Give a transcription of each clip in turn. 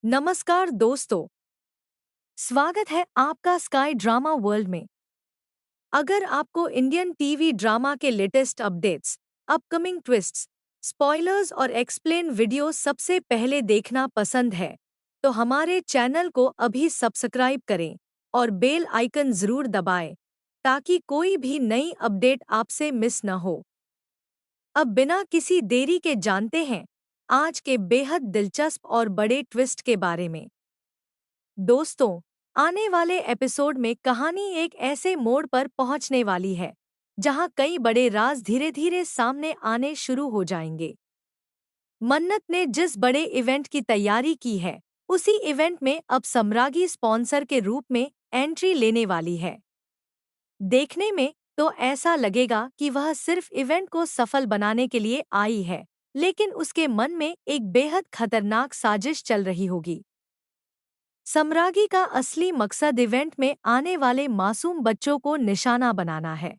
नमस्कार दोस्तों, स्वागत है आपका स्काई ड्रामा वर्ल्ड में। अगर आपको इंडियन टीवी ड्रामा के latest updates, upcoming twists, spoilers और एक्सप्लेन वीडियो सबसे पहले देखना पसंद है, तो हमारे चैनल को अभी सब्सक्राइब करें और बेल आइकन जरूर दबाएं, ताकि कोई भी नई अपडेट आपसे मिस न हो। अब बिना किसी देरी के जानते हैं आज के बेहद दिलचस्प और बड़े ट्विस्ट के बारे में। दोस्तों, आने वाले एपिसोड में कहानी एक ऐसे मोड़ पर पहुंचने वाली है जहां कई बड़े राज धीरे धीरे सामने आने शुरू हो जाएंगे। मन्नत ने जिस बड़े इवेंट की तैयारी की है, उसी इवेंट में अब सम्रागी स्पॉन्सर के रूप में एंट्री लेने वाली है। देखने में तो ऐसा लगेगा कि वह सिर्फ इवेंट को सफल बनाने के लिए आई है, लेकिन उसके मन में एक बेहद खतरनाक साजिश चल रही होगी। सम्रागी का असली मकसद इवेंट में आने वाले मासूम बच्चों को निशाना बनाना है।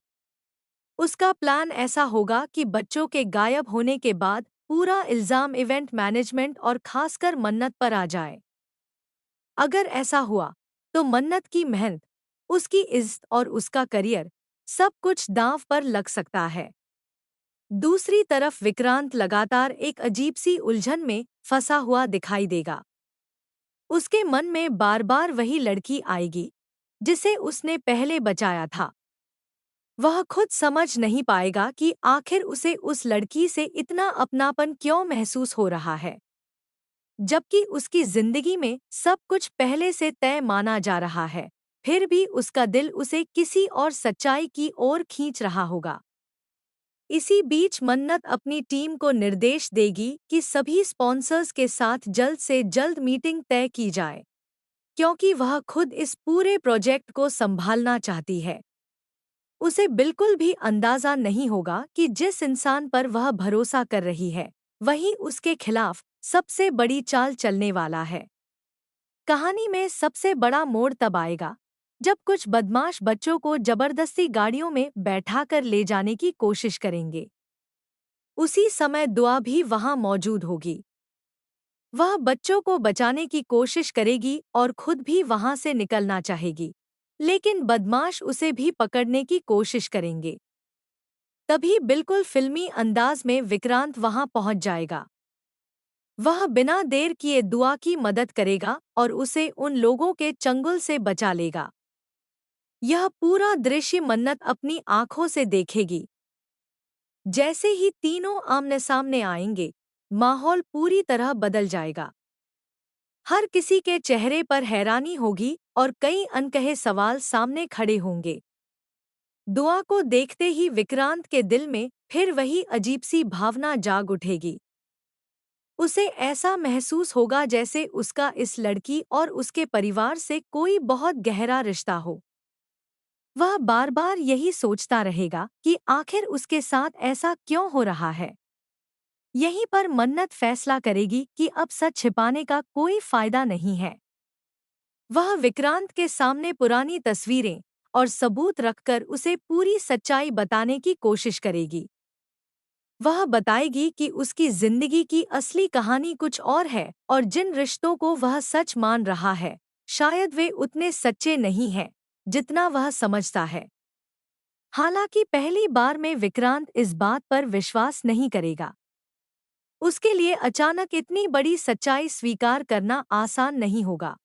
उसका प्लान ऐसा होगा कि बच्चों के गायब होने के बाद पूरा इल्जाम इवेंट मैनेजमेंट और खासकर मन्नत पर आ जाए। अगर ऐसा हुआ, तो मन्नत की मेहनत, उसकी इज्जत और उसका करियर, सब कुछ दांव पर लग सकता है। दूसरी तरफ विक्रांत लगातार एक अजीब सी उलझन में फंसा हुआ दिखाई देगा। उसके मन में बार बार वही लड़की आएगी जिसे उसने पहले बचाया था। वह खुद समझ नहीं पाएगा कि आखिर उसे उस लड़की से इतना अपनापन क्यों महसूस हो रहा है, जबकि उसकी जिंदगी में सब कुछ पहले से तय माना जा रहा है। फिर भी उसका दिल उसे किसी और सच्चाई की ओर खींच रहा होगा। इसी बीच मन्नत अपनी टीम को निर्देश देगी कि सभी स्पॉन्सर्स के साथ जल्द से जल्द मीटिंग तय की जाए, क्योंकि वह खुद इस पूरे प्रोजेक्ट को संभालना चाहती है। उसे बिल्कुल भी अंदाजा नहीं होगा कि जिस इंसान पर वह भरोसा कर रही है, वही उसके खिलाफ सबसे बड़ी चाल चलने वाला है। कहानी में सबसे बड़ा मोड़ तब आएगा जब कुछ बदमाश बच्चों को जबरदस्ती गाड़ियों में बैठाकर ले जाने की कोशिश करेंगे। उसी समय दुआ भी वहां मौजूद होगी। वह बच्चों को बचाने की कोशिश करेगी और खुद भी वहां से निकलना चाहेगी, लेकिन बदमाश उसे भी पकड़ने की कोशिश करेंगे। तभी बिल्कुल फिल्मी अंदाज में विक्रांत वहां पहुंच जाएगा। वह बिना देर किए दुआ की मदद करेगा और उसे उन लोगों के चंगुल से बचा लेगा। यह पूरा दृश्य मन्नत अपनी आंखों से देखेगी। जैसे ही तीनों आमने सामने आएंगे, माहौल पूरी तरह बदल जाएगा। हर किसी के चेहरे पर हैरानी होगी और कई अनकहे सवाल सामने खड़े होंगे। दुआ को देखते ही विक्रांत के दिल में फिर वही अजीब सी भावना जाग उठेगी। उसे ऐसा महसूस होगा जैसे उसका इस लड़की और उसके परिवार से कोई बहुत गहरा रिश्ता हो। वह बार बार यही सोचता रहेगा कि आखिर उसके साथ ऐसा क्यों हो रहा है। यहीं पर मन्नत फैसला करेगी कि अब सच छिपाने का कोई फायदा नहीं है। वह विक्रांत के सामने पुरानी तस्वीरें और सबूत रखकर उसे पूरी सच्चाई बताने की कोशिश करेगी। वह बताएगी कि उसकी जिंदगी की असली कहानी कुछ और है और जिन रिश्तों को वह सच मान रहा है, शायद वे उतने सच्चे नहीं हैं जितना वह समझता है। हालांकि पहली बार में विक्रांत इस बात पर विश्वास नहीं करेगा। उसके लिए अचानक इतनी बड़ी सच्चाई स्वीकार करना आसान नहीं होगा।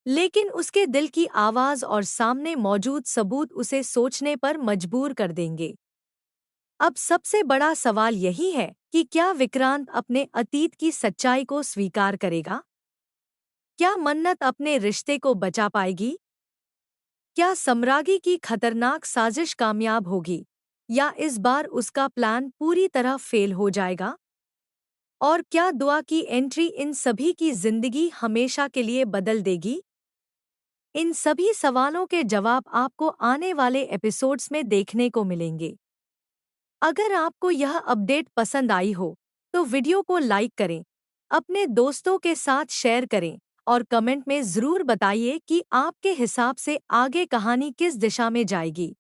लेकिन उसके दिल की आवाज़ और सामने मौजूद सबूत उसे सोचने पर मजबूर कर देंगे। अब सबसे बड़ा सवाल यही है कि क्या विक्रांत अपने अतीत की सच्चाई को स्वीकार करेगा? क्या मन्नत अपने रिश्ते को बचा पाएगी? क्या सम्रागी की खतरनाक साजिश कामयाब होगी? या इस बार उसका प्लान पूरी तरह फेल हो जाएगा? और क्या दुआ की एंट्री इन सभी की जिंदगी हमेशा के लिए बदल देगी? इन सभी सवालों के जवाब आपको आने वाले एपिसोड्स में देखने को मिलेंगे। अगर आपको यह अपडेट पसंद आई हो, तो वीडियो को लाइक करें, अपने दोस्तों के साथ शेयर करें और कमेंट में ज़रूर बताइए कि आपके हिसाब से आगे कहानी किस दिशा में जाएगी।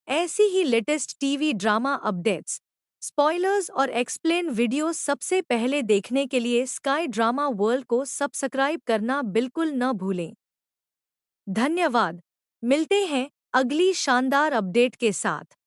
ऐसी ही latest TV drama updates spoilers और एक्सप्लेन वीडियो सबसे पहले देखने के लिए स्काई ड्रामा वर्ल्ड को सब्सक्राइब करना बिल्कुल न भूलें। धन्यवाद। मिलते हैं अगली शानदार अपडेट के साथ।